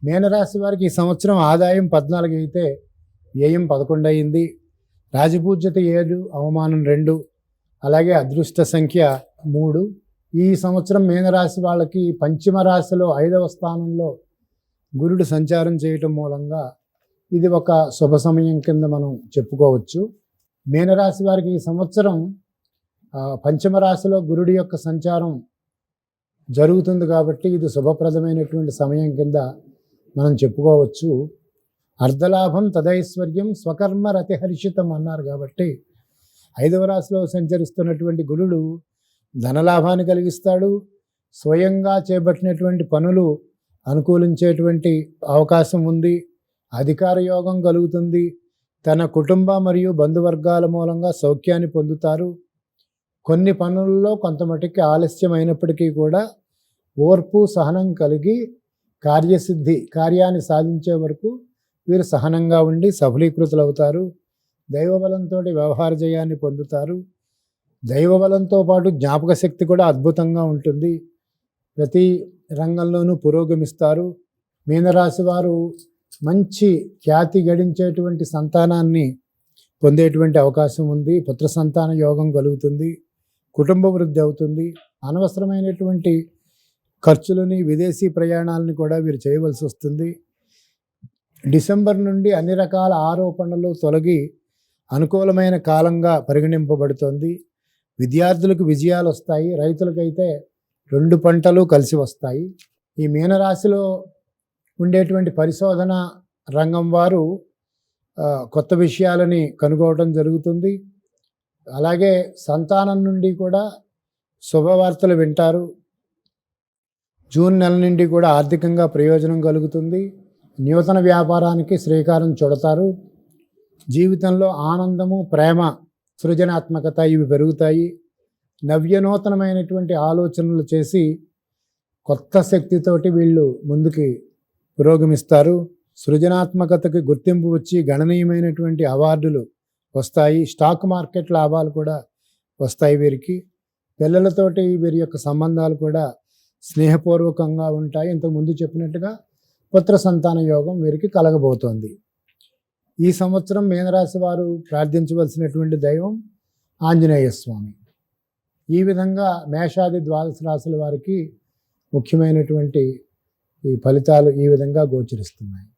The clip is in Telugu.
మీనరాశి వారికి ఈ సంవత్సరం ఆదాయం 14 అయితే వ్యయం 11 అయింది. రాజపూజ్యత 7, అవమానం 2, అలాగే అదృష్ట సంఖ్య 3. ఈ సంవత్సరం మీనరాశి వాళ్ళకి పంచమ రాశిలో 5వ స్థానంలో గురుడు సంచారం చేయటం మూలంగా ఇది ఒక శుభ సమయం కింద మనం చెప్పుకోవచ్చు. మీనరాశి వారికి ఈ సంవత్సరం పంచమ రాశిలో గురుడి యొక్క సంచారం జరుగుతుంది కాబట్టి ఇది శుభప్రదమైనటువంటి సమయం కింద మనం చెప్పుకోవచ్చు. అర్ధలాభం తదైశ్వర్యం స్వకర్మ రతిహర్షితం అన్నారు కాబట్టి 5వ రాశిలో సంచరిస్తున్నటువంటి గురుడు ధనలాభాన్ని కలిగిస్తాడు. స్వయంగా చేపట్టినటువంటి పనులు అనుకూలించేటువంటి అవకాశం ఉంది. అధికార యోగం కలుగుతుంది. తన కుటుంబ మరియు బంధువర్గాల మూలంగా సౌఖ్యాన్ని పొందుతారు. కొన్ని పనుల్లో కొంతమటికి ఆలస్యమైనప్పటికీ కూడా ఓర్పు సహనం కలిగి కార్యాన్ని సాధించే వరకు వీరు సహనంగా ఉండి సఫలీకృతులవుతారు. దైవబలంతో వ్యవహార జయాన్ని పొందుతారు. దైవబలంతో పాటు జ్ఞాపక శక్తి కూడా అద్భుతంగా ఉంటుంది. ప్రతి రంగంలోనూ పురోగమిస్తారు. మీనరాశి వారు మంచి ఖ్యాతి గడించేటువంటి సంతానాన్ని పొందేటువంటి అవకాశం ఉంది. పుత్ర సంతాన యోగం కలుగుతుంది. కుటుంబ వృద్ధి అవుతుంది. అనవసరమైనటువంటి ఖర్చులని, విదేశీ ప్రయాణాలను కూడా వీరు చేయవలసి వస్తుంది. డిసెంబర్ నుండి అన్ని రకాల ఆరోపణలు తొలగి అనుకూలమైన కాలంగా పరిగణింపబడుతోంది. విద్యార్థులకు విజయాలు వస్తాయి. రైతులకైతే 2 పంటలు కలిసి వస్తాయి. ఈ మీనరాశిలో ఉండేటువంటి పరిశోధన రంగం వారు కొత్త విషయాలని కనుగొనడం జరుగుతుంది. అలాగే సంతానం నుండి కూడా శుభవార్తలు వింటారు. జూన్ నెల నుండి కూడా ఆర్థికంగా ప్రయోజనం కలుగుతుంది. నూతన వ్యాపారానికి శ్రీకారం చుడతారు. జీవితంలో ఆనందము, ప్రేమ, సృజనాత్మకత ఇవి పెరుగుతాయి. నవ్యనూతనమైనటువంటి ఆలోచనలు చేసి కొత్త శక్తితోటి వీళ్ళు ముందుకి పురోగమిస్తారు. సృజనాత్మకతకి గుర్తింపు వచ్చి గణనీయమైనటువంటి అవార్డులు వస్తాయి. స్టాక్ మార్కెట్ లాభాలు కూడా వస్తాయి వీరికి. పిల్లలతోటి వీరి యొక్క సంబంధాలు కూడా స్నేహపూర్వకంగా ఉంటాయి. ఇంతకుముందు చెప్పినట్టుగా పుత్ర సంతాన యోగం వీరికి కలగబోతోంది. ఈ సంవత్సరం మీనరాశి వారు ప్రార్థించవలసినటువంటి దైవం ఆంజనేయ స్వామి. ఈ విధంగా మేషాది ద్వాదశ రాశుల వారికి ముఖ్యమైనటువంటి ఈ ఫలితాలు ఈ విధంగా గోచరిస్తున్నాయి.